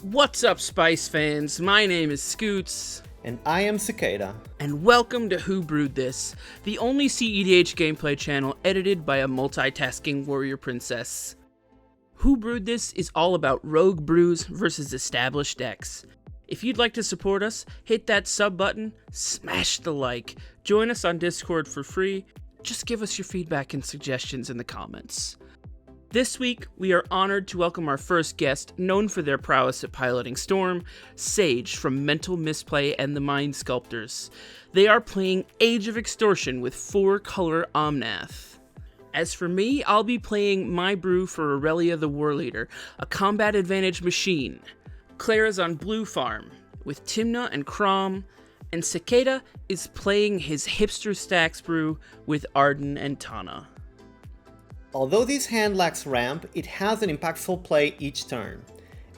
What's up, Spice fans? My name is Scoots. And I am Cicada. And welcome to Who Brewed This, the only cEDH gameplay channel edited by a multitasking warrior princess. Who Brewed This is all about rogue brews versus established decks. If you'd like to support us, hit that sub button, smash the like, join us on Discord for free, just give us your feedback and suggestions in the comments. This week, we are honored to welcome our first guest, known for their prowess at piloting Storm, Sage from Mental Misplay and the Mind Sculptors. They are playing Age of Extortion with 4-color Omnath. As for me, I'll be playing my brew for Aurelia the War Leader, a combat advantage machine. Claire is on Blue Farm with Tymna and Kraum, and Cicada is playing his Hipster Stacks brew with Arden and Tana. Although this hand lacks ramp, it has an impactful play each turn.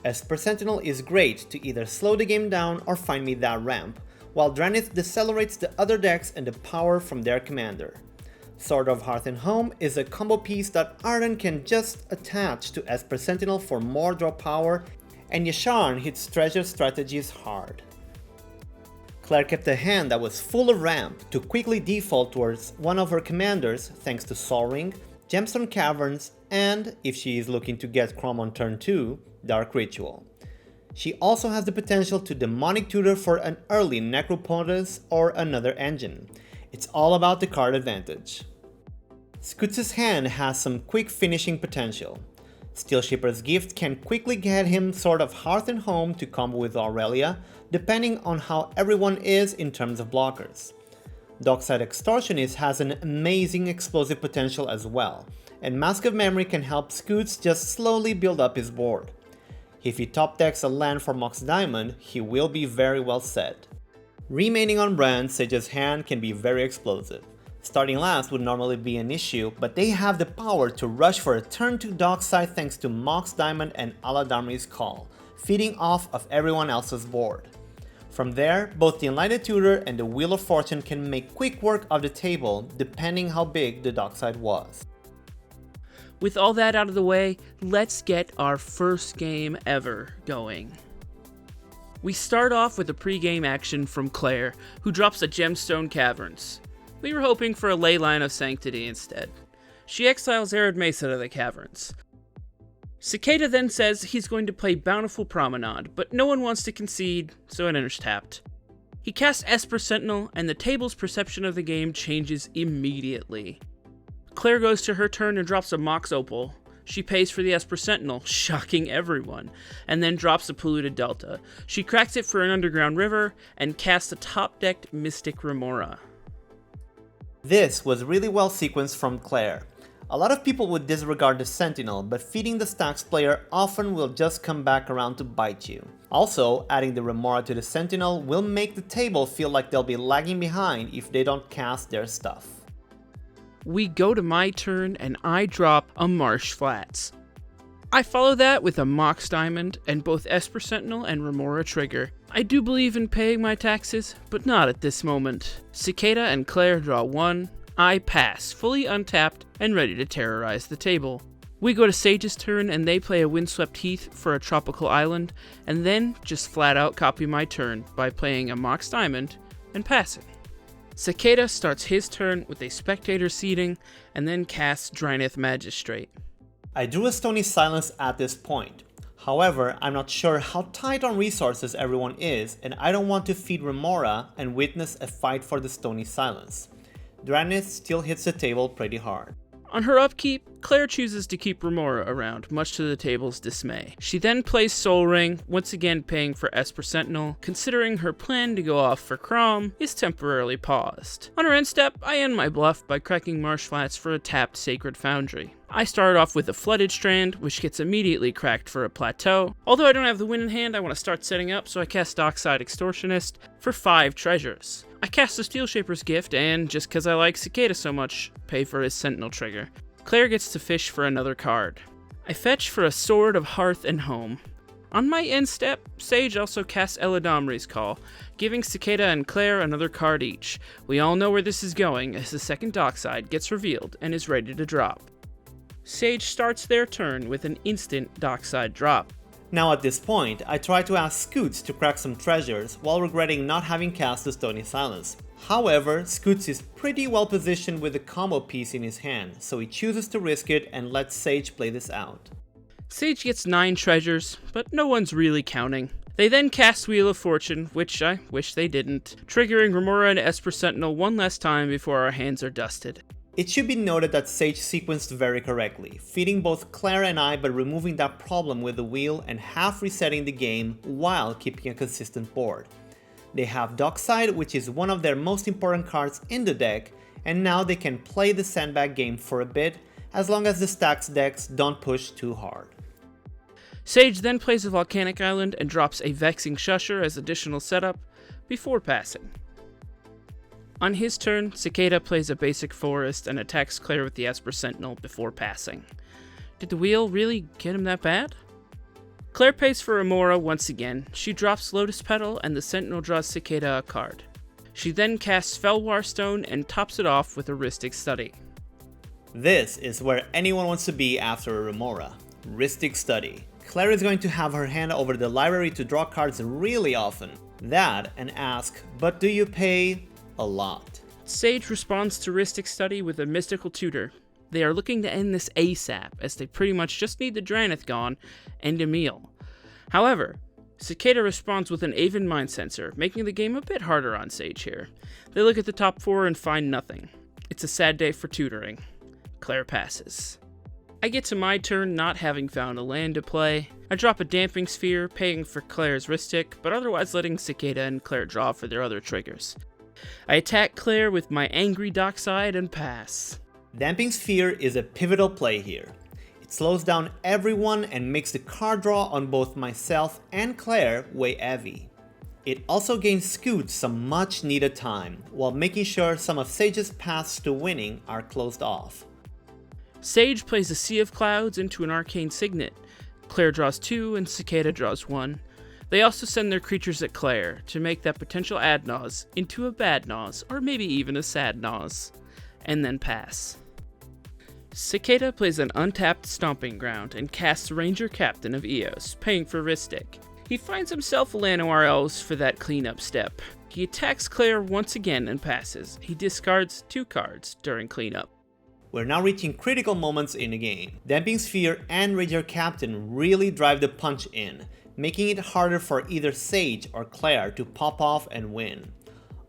Esper Sentinel is great to either slow the game down or find me that ramp, while Drannith decelerates the other decks and the power from their commander. Sword of Hearth and Home is a combo piece that Arden can just attach to Esper Sentinel for more draw power, and Yasharn hits treasure strategies hard. Claire kept a hand that was full of ramp to quickly default towards one of her commanders thanks to Sol Ring, Gemstone Caverns, and, if she is looking to get Kraum on turn 2, Dark Ritual. She also has the potential to Demonic Tutor for an early Necropolis or another engine. It's all about the card advantage. Scoots' hand has some quick finishing potential. Steel Shipper's Gift can quickly get him Sword of Hearth and Home to combo with Aurelia, depending on how everyone is in terms of blockers. Dockside Extortionist has an amazing explosive potential as well, and Mask of Memory can help Scoots just slowly build up his board. If he top decks a land for Mox Diamond, he will be very well set. Remaining on brand, Sage's hand can be very explosive. Starting last would normally be an issue, but they have the power to rush for a turn 2 Dockside thanks to Mox Diamond and Aladamri's Call, feeding off of everyone else's board. From there, both the Enlightened Tutor and the Wheel of Fortune can make quick work of the table depending how big the Dockside was. With all that out of the way, let's get our first game ever going. We start off with a pre-game action from Claire, who drops a Gemstone Caverns. We were hoping for a Leyline of Sanctity instead. She exiles Arid Mesa to the Caverns. Cicada then says he's going to play Bountiful Promenade, but no one wants to concede, so it enters tapped. He casts Esper Sentinel, and the table's perception of the game changes immediately. Claire goes to her turn and drops a Mox Opal. She pays for the Esper Sentinel, shocking everyone, and then drops a Polluted Delta. She cracks it for an Underground River, and casts a top-decked Mystic Remora. This was really well sequenced from Claire. A lot of people would disregard the Sentinel, but feeding the stacks player often will just come back around to bite you. Also, adding the Remora to the Sentinel will make the table feel like they'll be lagging behind if they don't cast their stuff. We go to my turn and I drop a Marsh Flats. I follow that with a Mox Diamond and both Esper Sentinel and Remora trigger. I do believe in paying my taxes, but not at this moment. Cicada and Claire draw 1. I pass, fully untapped and ready to terrorize the table. We go to Sage's turn and they play a Windswept Heath for a tropical island, and then just flat out copy my turn by playing a Mox Diamond and passing. Cicada starts his turn with a Spectator Seeding and then casts Drannith Magistrate. I drew a Stony Silence at this point. However, I'm not sure how tight on resources everyone is, and I don't want to feed Remora and witness a fight for the Stony Silence. Drannith still hits the table pretty hard. On her upkeep, Claire chooses to keep Remora around, much to the table's dismay. She then plays Sol Ring, once again paying for Esper Sentinel, considering her plan to go off for Kraum is temporarily paused. On her end step, I end my bluff by cracking Marsh Flats for a tapped Sacred Foundry. I start off with a Flooded Strand, which gets immediately cracked for a Plateau. Although I don't have the win in hand, I want to start setting up, so I cast Dockside Extortionist for 5 treasures. I cast the Steel Shaper's Gift, and just because I like Cicada so much, pay for his Sentinel trigger. Claire gets to fish for another card. I fetch for a Sword of Hearth and Home. On my end step, Sage also casts Eladamri's Call, giving Cicada and Claire another card each. We all know where this is going, as the second Dockside gets revealed and is ready to drop. Sage starts their turn with an instant Dockside drop. Now at this point, I try to ask Scoots to crack some treasures while regretting not having cast the Stony Silence. However, Scoots is pretty well positioned with the combo piece in his hand, so he chooses to risk it and lets Sage play this out. Sage gets 9 treasures, but no one's really counting. They then cast Wheel of Fortune, which I wish they didn't, triggering Remora and Esper Sentinel one last time before our hands are dusted. It should be noted that Sage sequenced very correctly, feeding both Claire and I by removing that problem with the wheel and half resetting the game while keeping a consistent board. They have Dockside, which is one of their most important cards in the deck, and now they can play the sandbag game for a bit, as long as the stacks decks don't push too hard. Sage then plays a Volcanic Island and drops a Vexing Shusher as additional setup before passing. On his turn, Cicada plays a basic forest and attacks Claire with the Esper Sentinel before passing. Did the wheel really get him that bad? Claire pays for Remora once again. She drops Lotus Petal and the Sentinel draws Cicada a card. She then casts Felwar Stone and tops it off with a Rhystic Study. This is where anyone wants to be after a Remora. Rhystic Study. Claire is going to have her hand over the library to draw cards really often. That and ask, but do you pay a lot? Sage responds to Rhystic Study with a Mystical Tutor. They are looking to end this ASAP, as they pretty much just need the Drannith gone and Emil. However, Cicada responds with an Aven Mind Sensor, making the game a bit harder on Sage here. They look at the top 4 and find nothing. It's a sad day for tutoring. Claire passes. I get to my turn not having found a land to play. I drop a Damping Sphere, paying for Claire's Rhystic, but otherwise letting Cicada and Claire draw for their other triggers. I attack Claire with my Angry Dockside and pass. Damping Sphere is a pivotal play here. It slows down everyone and makes the card draw on both myself and Claire weigh heavy. It also gains Scoot some much needed time, while making sure some of Sage's paths to winning are closed off. Sage plays a Sea of Clouds into an Arcane Signet. Claire draws 2 and Cicada draws 1. They also send their creatures at Claire to make that potential Adnaz into a Bad Naz, or maybe even a Sad Naz, and then pass. Cicada plays an untapped Stomping Ground and casts Ranger Captain of Eos, paying for Rhystic. He finds himself a Llanowar Elves for that cleanup step. He attacks Claire once again and passes. He discards 2 cards during cleanup. We're now reaching critical moments in the game. Damping Sphere and Ranger Captain really drive the punch in, making it harder for either Sage or Claire to pop off and win.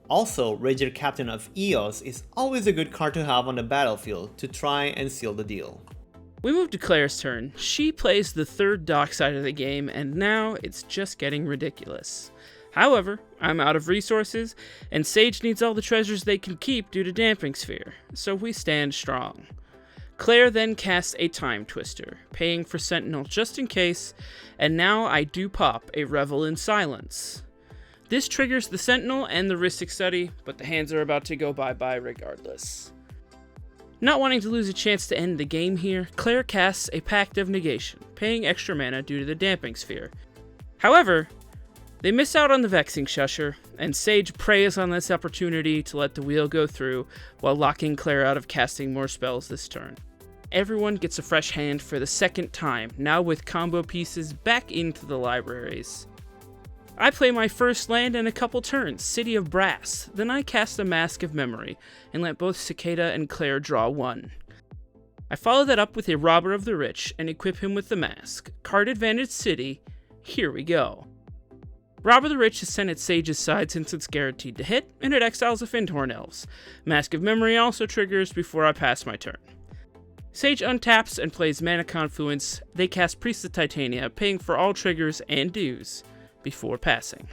Also, Ranger Captain of Eos is always a good card to have on the battlefield to try and seal the deal. We move to Claire's turn. She plays the 3rd Dockside of the game, and now it's just getting ridiculous. However, I'm out of resources, and Sage needs all the treasures they can keep due to Damping Sphere, so we stand strong. Claire then casts a Time Twister, paying for Sentinel just in case, and now I do pop a Revel in Silence. This triggers the Sentinel and the Rhystic Study, but the hands are about to go bye-bye regardless. Not wanting to lose a chance to end the game here, Claire casts a Pact of Negation, paying extra mana due to the Damping Sphere. However, they miss out on the Vexing Shusher, and Sage preys on this opportunity to let the wheel go through while locking Claire out of casting more spells this turn. Everyone gets a fresh hand for the 2nd time, now with combo pieces back into the libraries. I play my first land in a couple turns, City of Brass, then I cast a Mask of Memory, and let both Cicada and Claire draw 1. I follow that up with a Robber of the Rich, and equip him with the Mask. Card Advantage City, here we go. Robber the Rich is sent at Sage's side since it's guaranteed to hit, and it exiles the Findhorn Elves. Mask of Memory also triggers before I pass my turn. Sage untaps and plays Mana Confluence. They cast Priest of Titania, paying for all triggers and dues before passing.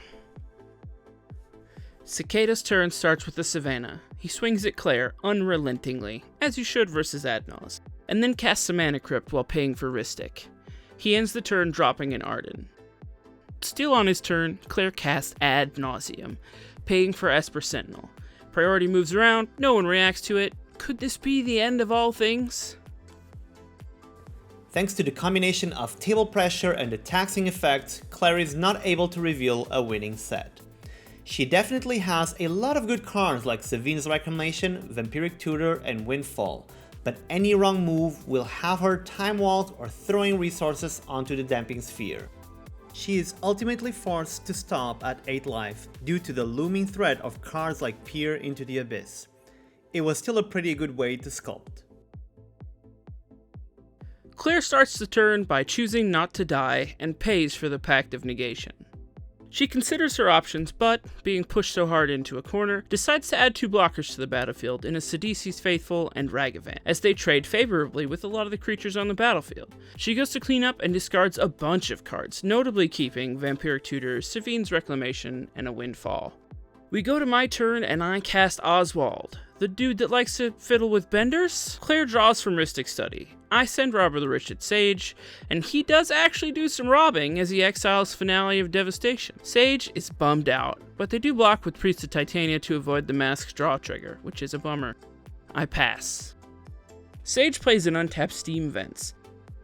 Cicada's turn starts with the Savannah. He swings at Claire unrelentingly, as you should versus Adnaz, and then casts a Mana Crypt while paying for Rhystic. He ends the turn dropping an Arden. Still on his turn, Claire casts Ad Nauseam, paying for Esper Sentinel. Priority moves around, no one reacts to it. Could this be the end of all things? Thanks to the combination of table pressure and the taxing effects, Claire is not able to reveal a winning set. She definitely has a lot of good cards like Sevin's Reclamation, Vampiric Tutor, and Windfall, but any wrong move will have her time-walled or throwing resources onto the Damping Sphere. She is ultimately forced to stop at 8 life due to the looming threat of cards like Peer into the Abyss. It was still a pretty good way to sculpt. Claire starts the turn by choosing not to die and pays for the Pact of Negation. She considers her options, but, being pushed so hard into a corner, decides to add 2 blockers to the battlefield in a Sidisi's Faithful and Ragavan, as they trade favorably with a lot of the creatures on the battlefield. She goes to clean up and discards a bunch of cards, notably keeping Vampiric Tutor, Savine's Reclamation, and a Windfall. We go to my turn and I cast Oswald, the dude that likes to fiddle with benders. Claire draws from Rhystic Study. I send Robber the Rich at Sage, and he does actually do some robbing as he exiles Finale of Devastation. Sage is bummed out, but they do block with Priest of Titania to avoid the Mask's draw trigger, which is a bummer. I pass. Sage plays an untapped Steam Vents.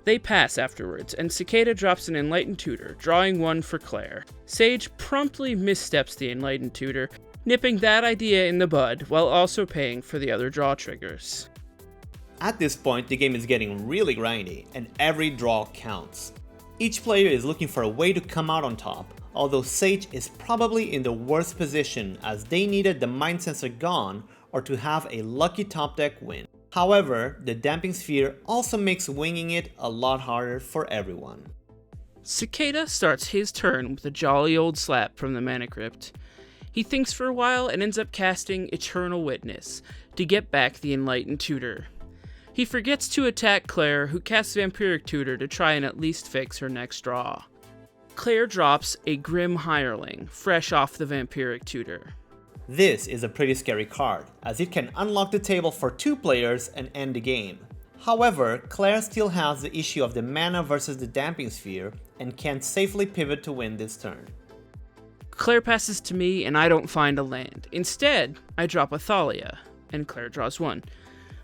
They pass afterwards, and Cicada drops an Enlightened Tutor, drawing 1 for Claire. Sage promptly missteps the Enlightened Tutor, nipping that idea in the bud while also paying for the other draw triggers. At this point, the game is getting really grindy, and every draw counts. Each player is looking for a way to come out on top, although Sage is probably in the worst position as they needed the Mind Sensor gone or to have a lucky top deck win. However, the Damping Sphere also makes winging it a lot harder for everyone. Cicada starts his turn with a jolly old slap from the Mana Crypt. He thinks for a while and ends up casting Eternal Witness to get back the Enlightened Tutor. He forgets to attack Claire, who casts Vampiric Tutor to try and at least fix her next draw. Claire drops a Grim Hireling, fresh off the Vampiric Tutor. This is a pretty scary card, as it can unlock the table for 2 players and end the game. However, Claire still has the issue of the mana versus the Damping Sphere, and can safely pivot to win this turn. Claire passes to me and I don't find a land. Instead, I drop a Thalia, and Claire draws 1.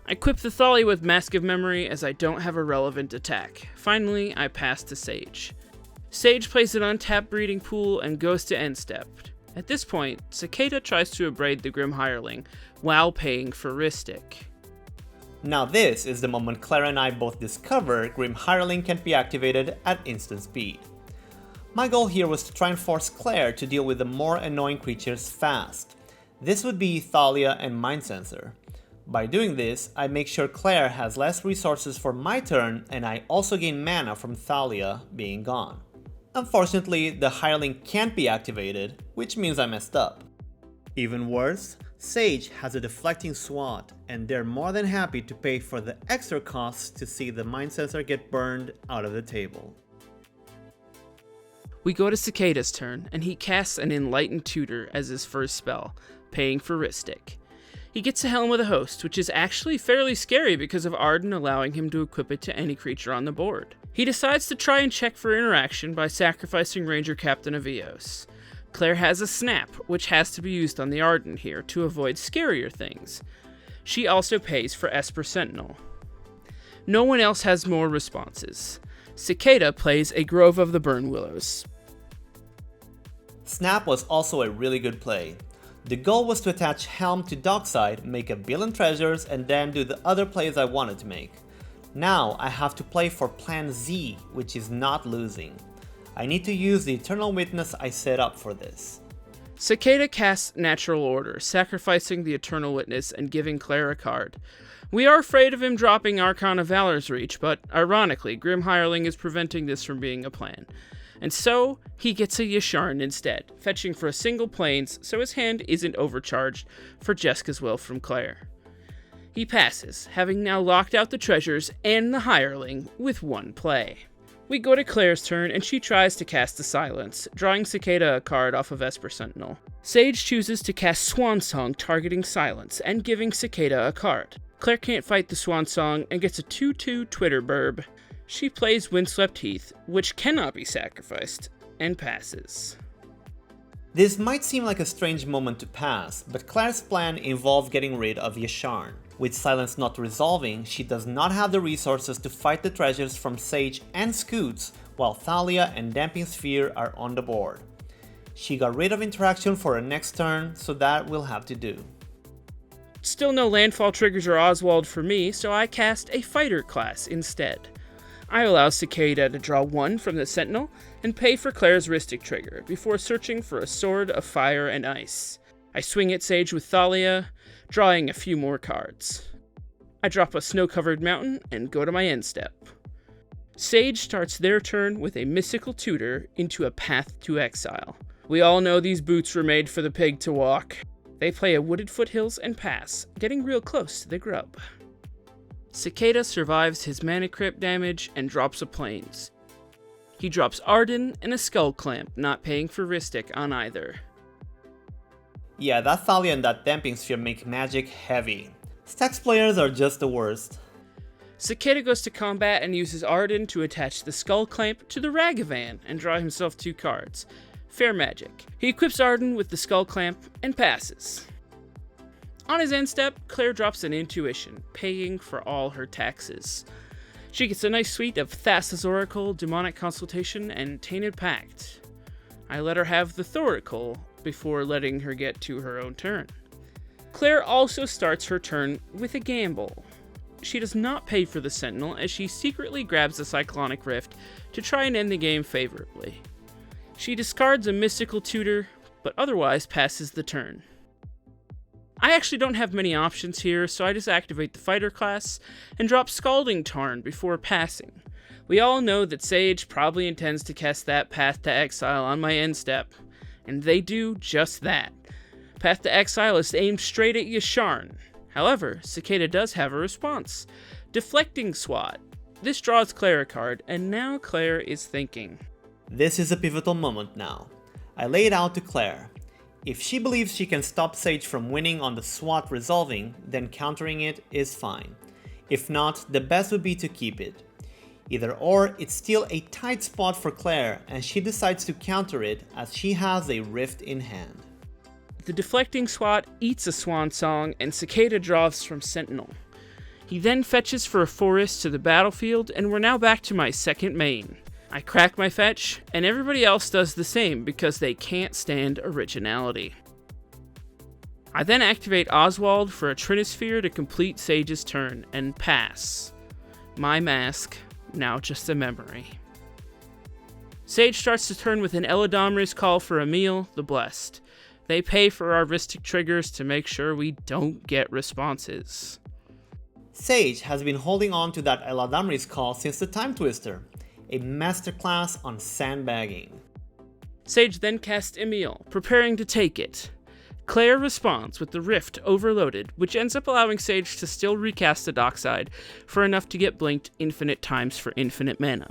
I equip the Thalia with Mask of Memory as I don't have a relevant attack. Finally, I pass to Sage. Sage plays an untapped Breeding Pool and goes to end step. At this point, Cicada tries to abrade the Grim Hireling while paying for Rhystic. Now this is the moment Claire and I both discover Grim Hireling can't be activated at instant speed. My goal here was to try and force Claire to deal with the more annoying creatures fast. This would be Thalia and Mind Sensor. By doing this, I make sure Claire has less resources for my turn, and I also gain mana from Thalia being gone. Unfortunately, the Hireling can't be activated, which means I messed up. Even worse, Sage has a deflecting SWAT, and they're more than happy to pay for the extra costs to see the Mind Sensor get burned out of the table. We go to Cicada's turn, and he casts an Enlightened Tutor as his first spell, paying for Rhystic. He gets a Helm of the Host, which is actually fairly scary because of Arden allowing him to equip it to any creature on the board. He decides to try and check for interaction by sacrificing Ranger Captain of Eos. Claire has a Snap, which has to be used on the Arden here to avoid scarier things. She also pays for Esper Sentinel. No one else has more responses. Cicada plays a Grove of the Burn Willows. Snap was also a really good play. The goal was to attach Helm to Dockside, make a billion treasures, and then do the other plays I wanted to make. Now I have to play for Plan Z, which is not losing. I need to use the Eternal Witness I set up for this. Cicada casts Natural Order, sacrificing the Eternal Witness and giving Claire a card. We are afraid of him dropping Archon of Valor's Reach, but ironically, Grim Hireling is preventing this from being a plan. And so, he gets a Yasharn instead, fetching for a single plains so his hand isn't overcharged for Jeska's Will from Claire. He passes, having now locked out the treasures and the Hireling with 1 play. We go to Claire's turn and she tries to cast the Silence, drawing Cicada a card off of Esper Sentinel. Sage chooses to cast Swan Song targeting Silence and giving Cicada a card. Claire can't fight the Swan Song and gets a 2/2 Twitter burb. She plays Windswept Heath, which cannot be sacrificed, and passes. This might seem like a strange moment to pass, but Claire's plan involved getting rid of Yasharn. With Silence not resolving, she does not have the resources to fight the treasures from Sage and Scoots, while Thalia and Damping Sphere are on the board. She got rid of interaction for her next turn, so that will have to do. Still no landfall triggers or Oswald for me, so I cast a Fighter class instead. I allow Cicada to draw 1 from the Sentinel and pay for Claire's Rhystic Trigger before searching for a Sword of Fire and Ice. I swing at Sage with Thalia, drawing a few more cards. I drop a Snow-Covered Mountain and go to my end step. Sage starts their turn with a Mystical Tutor into a Path to Exile. We all know these boots were made for the pig to walk. They play a Wooded Foothills and pass, getting real close to the grub. Cicada survives his Mana Crypt damage and drops a Plains. He drops Arden and a Skull Clamp, not paying for Rhystic on either. Yeah, that Thalia and that Damping Sphere make Magic heavy. Stax players are just the worst. Cicada goes to combat and uses Arden to attach the Skull Clamp to the Ragavan and draw himself 2 cards. Fair magic. He equips Arden with the Skull Clamp and passes. On his end step, Claire drops an Intuition, paying for all her taxes. She gets a nice suite of Thassa's Oracle, Demonic Consultation, and Tainted Pact. I let her have the Thoracle before letting her get to her own turn. Claire also starts her turn with a gamble. She does not pay for the Sentinel as she secretly grabs a Cyclonic Rift to try and end the game favorably. She discards a Mystical Tutor, but otherwise passes the turn. I actually don't have many options here, so I just activate the Fighter class and drop Scalding Tarn before passing. We all know that Sage probably intends to cast that Path to Exile on my end step, and they do just that. Path to Exile is aimed straight at Yasharn. However, Cicada does have a response. Deflecting Swat. This draws Claire a card, and now Claire is thinking. This is a pivotal moment now. I lay it out to Claire. If she believes she can stop Sage from winning on the SWAT resolving, then countering it is fine. If not, the best would be to keep it. Either or, it's still a tight spot for Claire, and she decides to counter it as she has a Rift in hand. The Deflecting Swat eats a Swan Song, and Cicada draws from Sentinel. He then fetches for a forest to the battlefield, and we're now back to my second main. I crack my fetch, and everybody else does the same because they can't stand originality. I then activate Oswald for a Trinisphere to complete Sage's turn, and pass. My mask, now just a memory. Sage starts the turn with an Eladamri's Call for Emil, the Blessed. They pay for our Rhystic triggers to make sure we don't get responses. Sage has been holding on to that Eladamri's Call since the Time Twister, a masterclass on sandbagging. Sage then casts Emil, preparing to take it. Claire responds with the Rift Overloaded, which ends up allowing Sage to still recast the Dockside for enough to get blinked infinite times for infinite mana.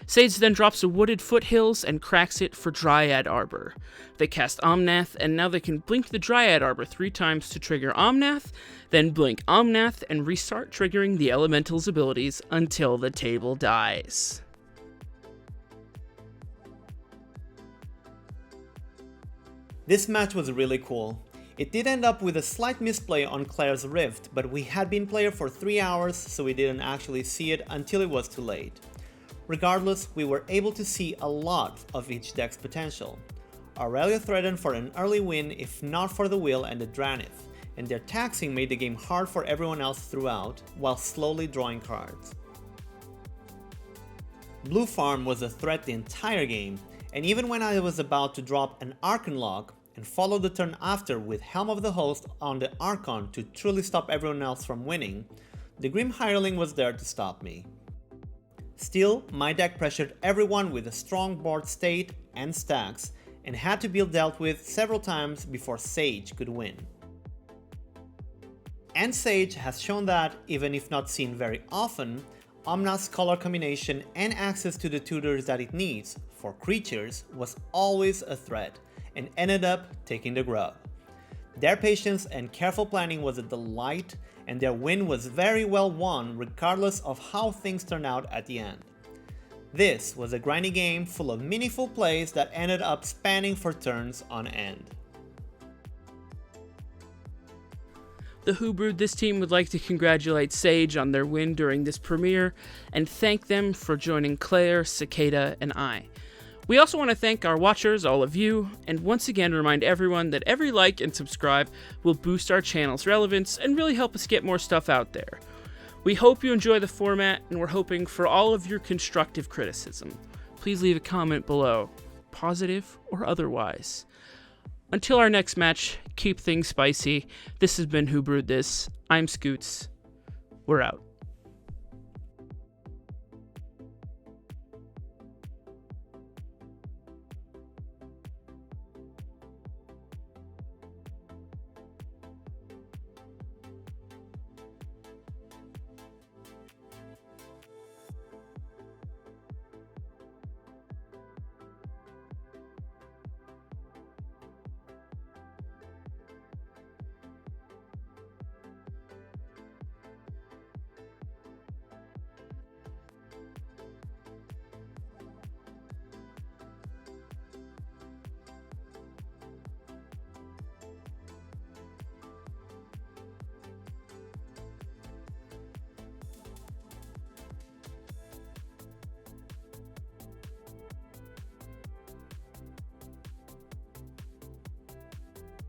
Sage then drops a Wooded Foothills and cracks it for Dryad Arbor. They cast Omnath, and now they can blink the Dryad Arbor 3 times to trigger Omnath, then blink Omnath and restart triggering the Elemental's abilities until the table dies. This match was really cool. It did end up with a slight misplay on Claire's Rift, but we had been player for 3 hours, so we didn't actually see it until it was too late. Regardless, we were able to see a lot of each deck's potential. Aurelia threatened for an early win if not for the Will and the Dranith, and their taxing made the game hard for everyone else throughout, while slowly drawing cards. Blue Farm was a threat the entire game, and even when I was about to drop an Archon Lock and follow the turn after with Helm of the Host on the Archon to truly stop everyone else from winning, the Grim Hireling was there to stop me. Still, my deck pressured everyone with a strong board state and stacks, and had to be dealt with several times before Sage could win. And Sage has shown that, even if not seen very often, Omnath's color combination and access to the tutors that it needs for creatures was always a threat, and ended up taking the grub. Their patience and careful planning was a delight, and their win was very well won regardless of how things turned out at the end. This was a grindy game full of meaningful plays that ended up spanning for turns on end. The WhoBrewedThis team would like to congratulate Sage on their win during this premiere, and thank them for joining Claire, Cicada, and I. We also want to thank our watchers, all of you, and once again remind everyone that every like and subscribe will boost our channel's relevance and really help us get more stuff out there. We hope you enjoy the format, and we're hoping for all of your constructive criticism. Please leave a comment below, positive or otherwise. Until our next match, keep things spicy. This has been Who Brewed This. I'm Scoots. We're out.